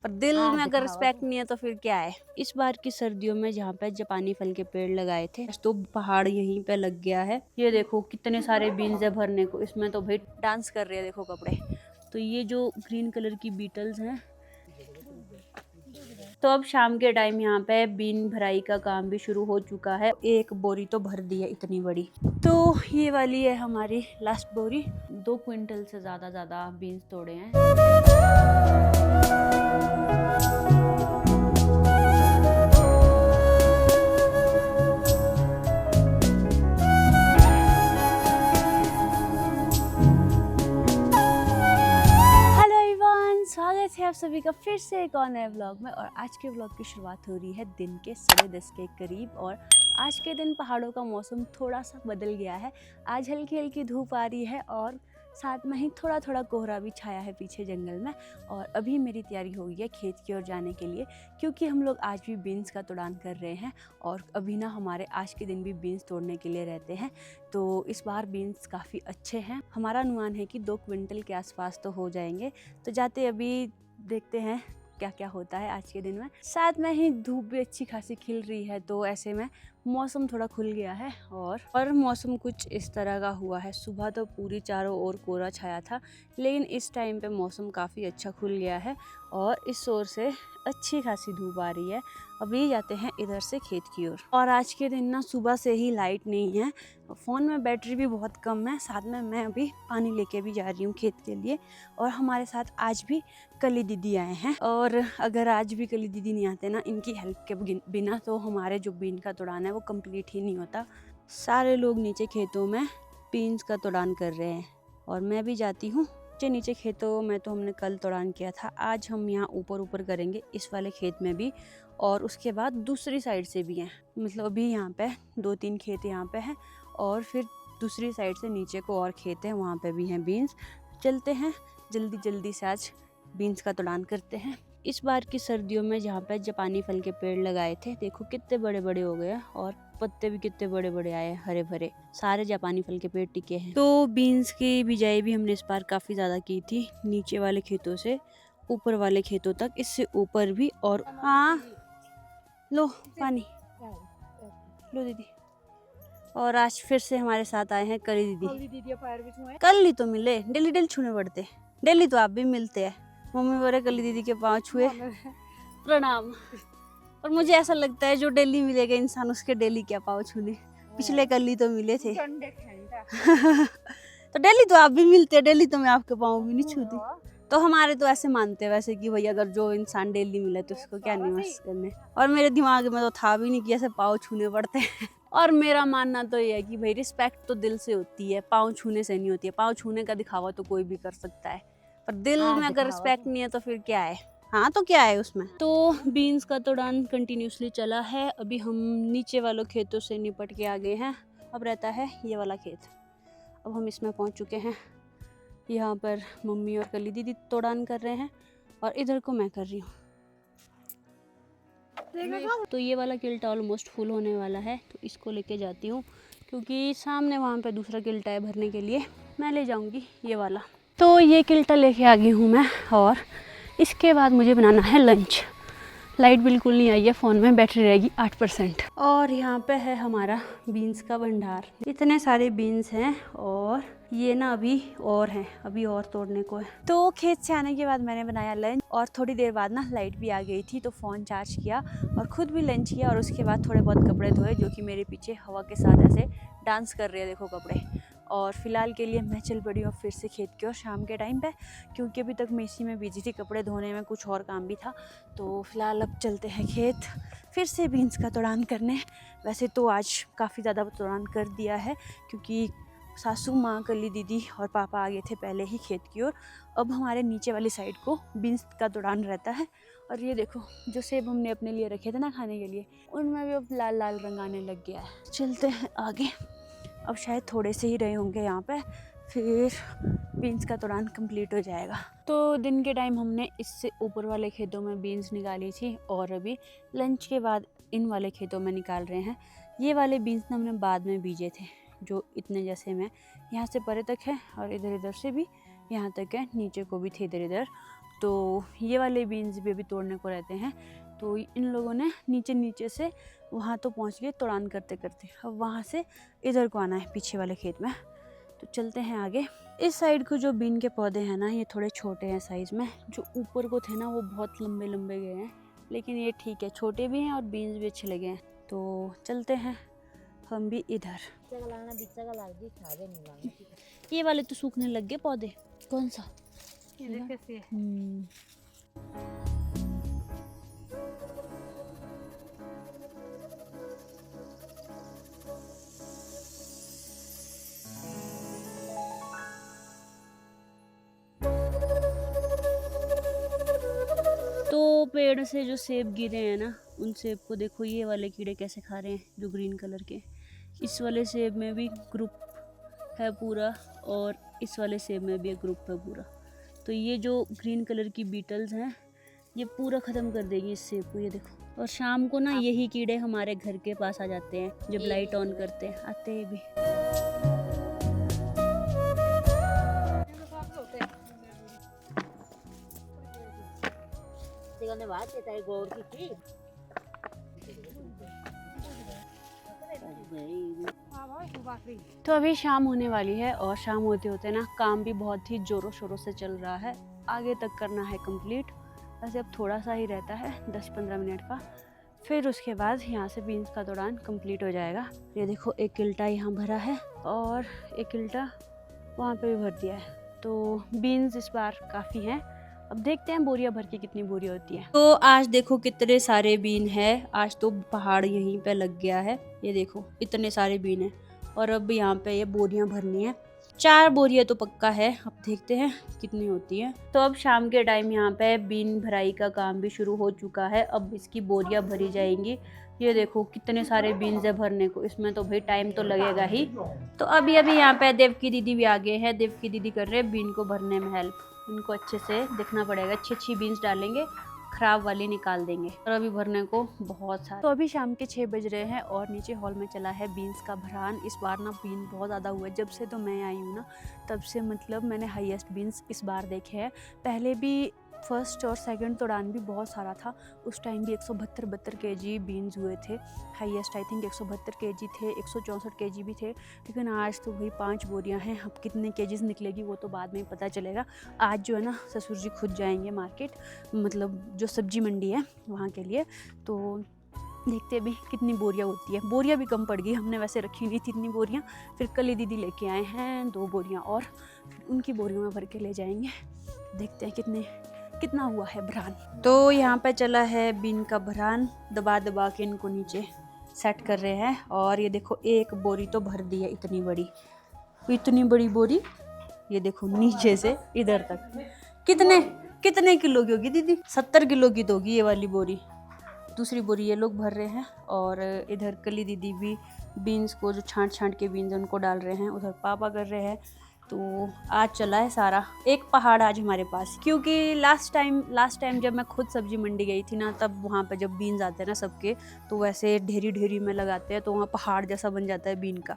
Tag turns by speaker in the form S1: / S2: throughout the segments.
S1: पर दिल में अगर रिस्पेक्ट नहीं है तो फिर क्या है। इस बार की सर्दियों में जहाँ पे जापानी फल के पेड़ लगाए थे तो पहाड़ यहीं पे लग गया है। ये देखो कितने सारे बीन्स है भरने को। इसमें तो भाई डांस कर रहे हैं देखो कपड़े। तो ये जो ग्रीन कलर की बीटल्स हैं। तो अब शाम के टाइम यहाँ पे बीन भराई का काम भी शुरू हो चुका है। एक बोरी तो भर दी है इतनी बड़ी। तो ये वाली है हमारी लास्ट बोरी। 2 क्विंटल से ज्यादा बीन्स तोड़े हैं। स्वागत है आप सभी का फिर से एक और नए व्लॉग में। और आज के व्लॉग की शुरुआत हो रही है दिन के 10:30 के करीब। और आज के दिन पहाड़ों का मौसम थोड़ा सा बदल गया है। आज हल्की हल्की धूप आ रही है और साथ में ही थोड़ा थोड़ा कोहरा भी छाया है पीछे जंगल में। और अभी मेरी तैयारी हो गई है खेत की ओर जाने के लिए, क्योंकि हम लोग आज भी बीन्स का तोड़ान कर रहे हैं। और अभी ना हमारे आज के दिन भी बीन्स तोड़ने के लिए रहते हैं। तो इस बार बीन्स काफ़ी अच्छे हैं। हमारा अनुमान है कि 2 क्विंटल के आसपास तो हो जाएंगे। तो जाते अभी देखते हैं क्या क्या होता है आज के दिन में। साथ में ही धूप भी अच्छी खासी खिल रही है, तो ऐसे में मौसम थोड़ा खुल गया है। और मौसम कुछ इस तरह का हुआ है। सुबह तो पूरी चारों ओर कोहरा छाया था, लेकिन इस टाइम पे मौसम काफ़ी अच्छा खुल गया है और इस ओर से अच्छी खासी धूप आ रही है। अभी जाते हैं इधर से खेत की ओर। और आज के दिन ना सुबह से ही लाइट नहीं है, फ़ोन में बैटरी भी बहुत कम है। साथ में मैं अभी पानी लेके भी जा रही हूँ खेत के लिए। और हमारे साथ आज भी कली दीदी आए हैं। और अगर आज भी कली दीदी नहीं आते ना, इनकी हेल्प के बिना तो हमारे जो बीन का तोड़ान है वो कंप्लीट ही नहीं होता। सारे लोग नीचे खेतों में बीन्स का तोड़ान कर रहे हैं और मैं भी जाती हूँ नीचे खेतों में। तो हमने कल तोड़ान किया था, आज हम यहाँ ऊपर करेंगे इस वाले खेत में भी। और उसके बाद दूसरी साइड से भी हैं, मतलब अभी यहाँ पे 2-3 खेत यहाँ पे हैं और फिर दूसरी साइड से नीचे को और खेत हैं, वहाँ पे भी हैं बीन्स। चलते हैं जल्दी से आज बीन्स का तोड़ान करते हैं। इस बार की सर्दियों में जहाँ पे जापानी फल के पेड़ लगाए थे, देखो कितने बड़े बड़े हो गए और पत्ते भी कितने बड़े बड़े आए, हरे भरे सारे जापानी फल के पेड़ टिके हैं। तो बीन्स की बिजाई भी हमने इस बार काफ़ी ज़्यादा की थी, नीचे वाले खेतों से ऊपर वाले खेतों तक, इससे ऊपर भी। और हाँ लो पानी लो दीदी। और आज फिर से हमारे साथ आए हैं कली दीदी। कल ही तो मिले, डेली छूने पड़ते, डेली तो आप भी मिलते हैं। मम्मी बोले कली दीदी के पाँव छुए प्रणाम। और मुझे ऐसा लगता है जो डेली मिलेगा इंसान उसके डेली क्या पाँव छूने। पिछले कल ही तो मिले थे तो डेली तो आप भी मिलते हैं, डेली तो मैं आपके पाँव भी नहीं छूती। तो हमारे तो ऐसे मानते हैं वैसे कि भाई अगर जो इंसान डेली मिले तो उसको क्या निवास करने। और मेरे दिमाग में तो था भी नहीं कि ऐसे पाँव छूने पड़ते हैं। और मेरा मानना तो ये है कि भाई रिस्पेक्ट तो दिल से होती है, पाँव छूने से नहीं होती है। पाँव छूने का दिखावा तो कोई भी कर सकता है, पर दिल में अगर रिस्पेक्ट नहीं है तो फिर क्या है। हाँ तो क्या है उसमें। तो बीन्स का तोड़ान कंटिन्यूसली चला है। अभी हम नीचे वालों खेतों से निपट के आ गए हैं। अब रहता है ये वाला खेत। अब हम इसमें पहुंच चुके हैं। यहाँ पर मम्मी और कली दीदी तोड़ान कर रहे हैं और इधर को मैं कर रही हूँ। तो ये वाला किल्टा ऑलमोस्ट फुल होने वाला है, तो इसको लेके जाती हूँ, क्योंकि सामने वहाँ पे दूसरा किल्टा है भरने के लिए, मैं ले जाऊँगी ये वाला। तो ये किल्टा लेके आ गई हूँ मैं। और इसके बाद मुझे बनाना है लंच। लाइट बिल्कुल नहीं आई है, फ़ोन में बैटरी रहेगी 8%। और यहाँ पे है हमारा बीन्स का भंडार। इतने सारे बीन्स हैं और ये ना अभी और हैं, अभी और तोड़ने को है। तो खेत से आने के बाद मैंने बनाया लंच और थोड़ी देर बाद ना लाइट भी आ गई थी, तो फ़ोन चार्ज किया और ख़ुद भी लंच किया। और उसके बाद थोड़े बहुत कपड़े धोए, जो कि मेरे पीछे हवा के साथ ऐसे डांस कर रहे हैं देखो कपड़े। और फिलहाल के लिए मैं चल पड़ी हूँ फिर से खेत की ओर शाम के टाइम पे, क्योंकि अभी तक मैं इसी में बिजी थी, कपड़े धोने में कुछ और काम भी था। तो फिलहाल अब चलते हैं खेत फिर से बीन्स का तोड़ान करने। वैसे तो आज काफ़ी ज़्यादा तोड़ान कर दिया है, क्योंकि सासू माँ, कली दीदी और पापा आ गए थे पहले ही खेत की ओर। अब हमारे नीचे वाली साइड को बीन्स का तोड़ान रहता है। और ये देखो जो सेब हमने अपने लिए रखे थे ना खाने के लिए, उनमें भी अब लाल लाल रंग आने लग गया है। चलते हैं आगे, अब शायद थोड़े से ही रहे होंगे यहाँ पे, फिर बीन्स का तोड़ान कंप्लीट हो जाएगा। तो दिन के टाइम हमने इससे ऊपर वाले खेतों में बीन्स निकाली थी और अभी लंच के बाद इन वाले खेतों में निकाल रहे हैं। ये वाले बीन्स ना हमने बाद में बीजे थे, जो इतने जैसे में यहाँ से परे तक है और इधर इधर से भी यहाँ तक है, नीचे को भी थे इधर इधर। तो ये वाले बीन्स भी अभी तोड़ने को रहते हैं। तो इन लोगों ने नीचे से वहाँ तो पहुँच गए तोड़ान करते करते, अब वहाँ से इधर को आना है पीछे वाले खेत में। तो चलते हैं आगे। इस साइड को जो बीन के पौधे हैं ना, ये थोड़े छोटे हैं साइज़ में। जो ऊपर को थे ना वो बहुत लंबे लंबे गए हैं, लेकिन ये ठीक है, छोटे भी हैं और बीन्स भी अच्छे लगे हैं। तो चलते हैं हम भी इधर। ये वाले तो सूखने लग गए पौधे। कौन सा? तो पेड़ से जो सेब गिरे हैं ना, उन सेब को देखो ये वाले कीड़े कैसे खा रहे हैं, जो ग्रीन कलर के। इस वाले सेब में भी ग्रुप है पूरा, और इस वाले सेब में भी एक ग्रुप है पूरा। तो ये जो ग्रीन कलर की बीटल्स हैं, ये पूरा ख़त्म कर देगी इस सेब को, ये देखो। और शाम को ना यही कीड़े हमारे घर के पास आ जाते हैं, जब लाइट ऑन करते हैं, आते हैं भी। तो अभी शाम होने वाली है, और शाम होते होते ना काम भी बहुत ही ज़ोरों शोरों से चल रहा है। आगे तक करना है कंप्लीट। वैसे अब थोड़ा सा ही रहता है, 10-15 मिनट का। फिर उसके बाद यहाँ से बीन्स का तोड़ान कंप्लीट हो जाएगा। ये देखो, एक किल्टा यहाँ भरा है और एक किल्टा वहाँ पे भी भर दिया है। तो बीन्स इस बार काफ़ी हैं। अब देखते हैं बोरिया भर के कितनी बोरिया होती है। तो आज देखो कितने सारे बीन है। आज तो पहाड़ यहीं पे लग गया है, ये देखो इतने सारे बीन है। और अब यहाँ पे ये बोरियां भरनी है, 4 बोरियां तो पक्का है। अब देखते हैं कितनी होती है। तो अब शाम के टाइम यहाँ पे बीन भराई का काम भी शुरू हो चुका है। अब इसकी बोरियां भरी जाएंगी। ये देखो कितने सारे बीन्स है भरने को, इसमें तो भाई टाइम तो लगेगा ही। तो अभी यहाँ पे देव की दीदी भी आ गए हैं। देव की दीदी कर रहे हैं बीन को भरने में हेल्प। इनको अच्छे से देखना पड़ेगा, अच्छी बीन्स डालेंगे, खराब वाली निकाल देंगे। और अभी भरने को बहुत सारा। तो अभी शाम के 6 बज रहे हैं और नीचे हॉल में चला है बीन्स का भरान। इस बार ना बीन बहुत ज़्यादा हुआ है। जब से तो मैं आई हूँ ना, तब से मतलब मैंने हाईएस्ट बीन्स इस बार देखे हैं। पहले भी फर्स्ट और सेकंड तोड़ान भी बहुत सारा था। उस टाइम भी 172 केजी बीन्स हुए थे। हाईएस्ट आई थिंक 172 केजी थे, 164 केजी भी थे। लेकिन आज तो भाई 5 बोरियां हैं। अब कितने केजीज निकलेगी वो तो बाद में ही पता चलेगा। आज जो है ना ससुर जी खुद जाएंगे मार्केट, मतलब जो सब्जी मंडी है वहाँ के लिए। तो देखते भी कितनी बोरियां होती है। बोरियां भी कम पड़ गई, हमने वैसे रखी नहीं थी इतनी बोरियां। फिर कल ही दीदी लेके आए हैं 2 बोरियां, और फिर उनकी बोरियों में भर के ले जाएंगे। देखते हैं कितना हुआ है भरान। तो यहाँ पे चला है बीन का भरान। दबा दबा के इनको नीचे सेट कर रहे हैं। और ये देखो एक बोरी तो भर दी है, इतनी बड़ी बोरी। ये देखो नीचे से इधर तक कितने किलो की होगी दीदी? 70 किलो की तो होगी ये वाली बोरी। दूसरी बोरी ये लोग भर रहे हैं। और इधर कली दीदी भी बीन्स को जो छांट के बीन्स उनको डाल रहे हैं। उधर पापा कर रहे हैं। तो आज चला है सारा एक पहाड़ आज हमारे पास। क्योंकि लास्ट टाइम जब मैं खुद सब्जी मंडी गई थी ना, तब वहाँ पे जब बीन्स आते हैं ना सबके, तो वैसे ढेरी में लगाते हैं, तो वहाँ पहाड़ जैसा बन जाता है बीन का।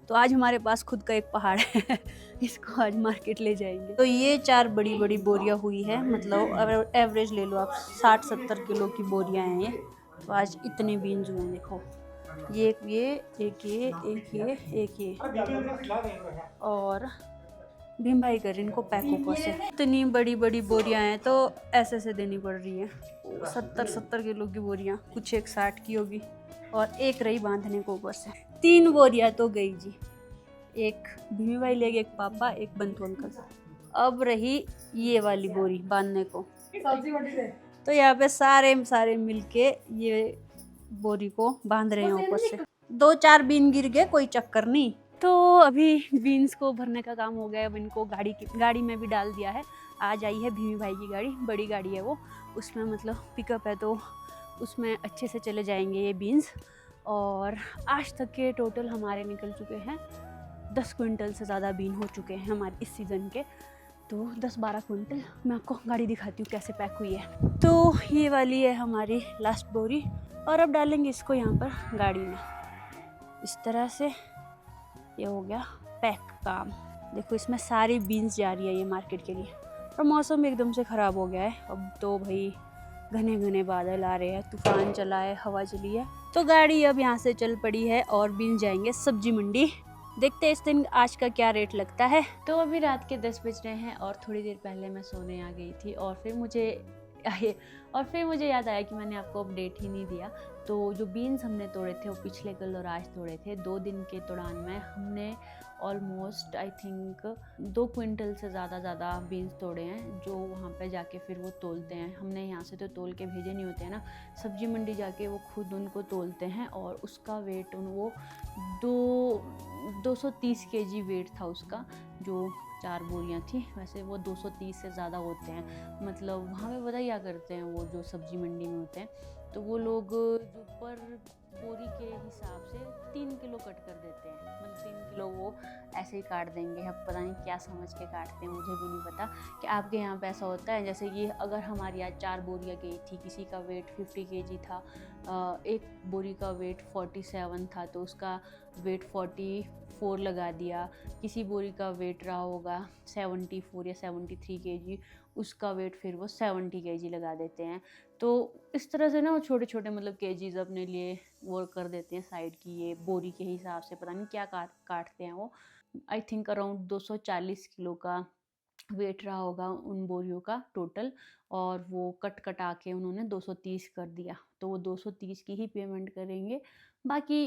S1: तो आज हमारे पास खुद का एक पहाड़ है। इसको आज मार्केट ले जाएंगे। तो ये 4 बड़ी बोरियां हुई है, मतलब एवरेज ले लो आप, 60-70 किलो की बोरियां हैं ये। तो आज इतने बीन्स हुए हैं, देखो एक ये और भीम भाई कर इनको पैक ऊपर से। इतनी बड़ी बोरियां हैं तो ऐसे देनी पड़ रही है। 70 किलो की बोरियां, कुछ एक 60 की होगी, और एक रही बांधने को ऊपर से। 3 बोरियां तो गई जी। एक भीमी भाई ले गए, एक पापा, एक बंटू अंकल। अब रही ये वाली बोरी बांधने को। तो यहाँ पे सारे मिलके ये बोरी को बांध रहे हैं ऊपर से। 2-4 बीन गिर गए, कोई चक्कर नहीं। तो अभी बीन्स को भरने का काम हो गया। अब इनको गाड़ी में भी डाल दिया है। आज आई है भीमी भाई की गाड़ी, बड़ी गाड़ी है वो, उसमें मतलब पिकअप है, तो उसमें अच्छे से चले जाएंगे ये बीन्स। और आज तक के टोटल हमारे निकल चुके हैं 10 क्विंटल से ज़्यादा बीन हो चुके हैं हमारे इस सीज़न के। तो 10-12 क्विंटल। मैं आपको गाड़ी दिखाती हूँ कैसे पैक हुई है। तो ये वाली है हमारी लास्ट बोरी, और अब डालेंगे इसको यहाँ पर गाड़ी में। इस तरह से ये हो गया पैक काम। देखो इसमें सारी बीन्स जा रही है ये मार्केट के लिए। और मौसम भी एकदम से ख़राब हो गया है। अब तो भाई घने घने बादल आ रहे हैं, तूफान चला है, हवा चली है। तो गाड़ी अब यहाँ से चल पड़ी है और बिन जाएंगे सब्जी मंडी। देखते हैं इस दिन आज का क्या रेट लगता है। तो अभी रात के 10 बज रहे हैं और थोड़ी देर पहले मैं सोने आ गई थी और फिर मुझे याद आया कि मैंने आपको अपडेट ही नहीं दिया। तो जो बीन्स हमने तोड़े थे वो पिछले कल और आज तोड़े थे। 2 दिन के दौरान में हमने ऑलमोस्ट आई थिंक 2 क्विंटल से ज़्यादा बीन्स तोड़े हैं, जो वहाँ पे जाके फिर वो तोलते हैं। हमने यहाँ से तो तोल के भेजे नहीं होते हैं ना, सब्जी मंडी जाके वो खुद उनको तोलते हैं और उसका वेट वो 230 केजी वेट था उसका, जो 4 बोरियाँ थी। वैसे वो 230 से ज़्यादा होते हैं। मतलब वहाँ पे पता क्या करते हैं, वो जो सब्जी मंडी में होते हैं तो वो लोग जो पर बोरी के हिसाब से 3 किलो कट कर देते हैं। मतलब 3 किलो वो ऐसे ही काट देंगे। अब पता नहीं क्या समझ के काटते हैं, मुझे भी नहीं पता कि आपके यहाँ पे ऐसा होता है। जैसे कि अगर हमारी आज 4 बोरियाँ गई थी, किसी का वेट 50 केजी था, एक बोरी का वेट 47 था तो उसका वेट 44 लगा दिया। किसी बोरी का वेट रहा होगा 74 या 73 केजी, उसका वेट फिर वो 70 केजी लगा देते हैं। तो इस तरह से ना वो छोटे छोटे मतलब केजीज अपने लिए वो कर देते हैं साइड की। ये बोरी के हिसाब से पता नहीं क्या काटते हैं वो। आई थिंक अराउंड 240 किलो का वेट रहा होगा उन बोरियों का टोटल, और वो कटा के उन्होंने 230 कर दिया। तो वो 230 की ही पेमेंट करेंगे। बाकी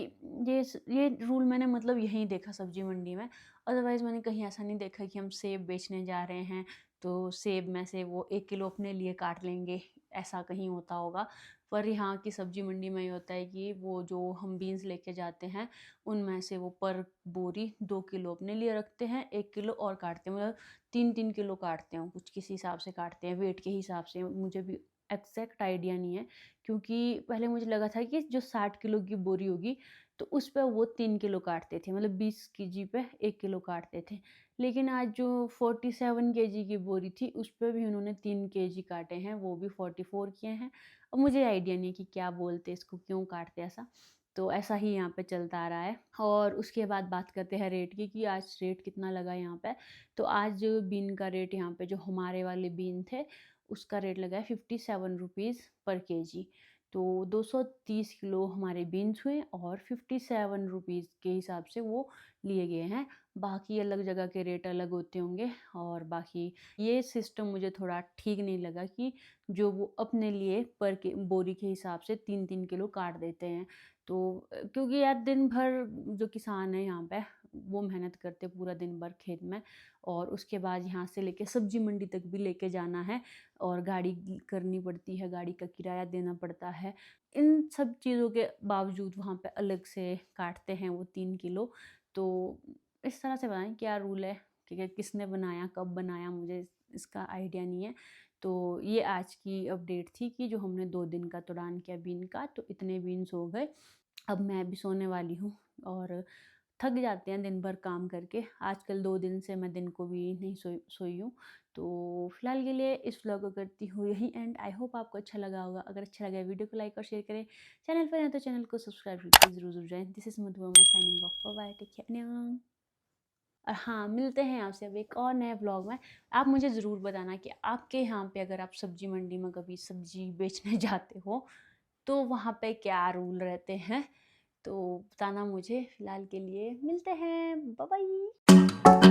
S1: ये रूल मैंने मतलब यहीं देखा सब्जी मंडी में। अदरवाइज़ मैंने कहीं ऐसा नहीं देखा कि हम सेब बेचने जा रहे हैं तो सेब में से वो 1 किलो अपने लिए काट लेंगे, ऐसा कहीं होता होगा। पर यहाँ की सब्जी मंडी में ये होता है कि वो जो हम बीन्स लेके जाते हैं उनमें से वो पर बोरी 2 किलो अपने लिए रखते हैं, 1 किलो और काटते हैं। मतलब 3-3 किलो काटते हैं, कुछ किस हिसाब से काटते हैं, वेट के हिसाब से। मुझे भी एग्जैक्ट आइडिया नहीं है, क्योंकि पहले मुझे लगा था कि जो 60 किलो की बोरी होगी तो उस पर वो 3 किलो काटते थे, मतलब 20 केजी पे 1 किलो काटते थे। लेकिन आज जो 47 केजी की बोरी थी उस पर भी उन्होंने 3 केजी काटे हैं, वो भी 44 किए हैं। अब मुझे आइडिया नहीं कि क्या बोलते इसको, क्यों काटते ऐसा। तो ऐसा ही यहाँ पे चलता आ रहा है। और उसके बाद बात करते हैं रेट की कि आज रेट कितना लगा यहाँ पे। तो आज बीन का रेट यहाँ पे जो हमारे वाले बीन थे उसका रेट लगा है 57 रुपीज़ पर केजी। तो 230 किलो हमारे बीन्स हुए और 57 रुपीज़ के हिसाब से वो लिए गए हैं। बाकी अलग जगह के रेट अलग होते होंगे। और बाकी ये सिस्टम मुझे थोड़ा ठीक नहीं लगा कि जो वो अपने लिए पर के बोरी के हिसाब से 3-3 किलो काट देते हैं। तो क्योंकि यार दिन भर जो किसान है यहाँ पे वो मेहनत करते पूरा दिन भर खेत में, और उसके बाद यहाँ से लेके सब्जी मंडी तक भी लेके जाना है और गाड़ी करनी पड़ती है, गाड़ी का किराया देना पड़ता है। इन सब चीज़ों के बावजूद वहाँ पे अलग से काटते हैं वो 3 किलो। तो इस तरह से पता नहीं क्या रूल है कि किसने बनाया, कब बनाया, मुझे इसका आइडिया नहीं है। तो ये आज की अपडेट थी कि जो हमने 2 दिन का तोड़ान किया बीन का, तो इतने बीन्स हो गए। अब मैं भी सोने वाली हूँ और थक जाते हैं दिन भर काम करके। आजकल 2 दिन से मैं दिन को भी नहीं सोई हूँ। तो फिलहाल के लिए इस व्लॉग को करती हूँ यही एंड। आई होप आपको अच्छा लगा होगा। अगर अच्छा लगा वीडियो को लाइक और शेयर करें। चैनल पर हैं तो चैनल को सब्सक्राइब करके ज़रूर जाएं। This is Madhuma signing off. Bye bye, take care, अन्यन। और हाँ, मिलते हैं आपसे अब एक और नए व्लॉग में। आप मुझे ज़रूर बताना कि आपके यहाँ पे अगर आप सब्जी मंडी में कभी सब्जी बेचने जाते हो तो वहाँ पे क्या रूल रहते हैं, तो बताना मुझे। फिलहाल के लिए मिलते हैं, बाय बाय।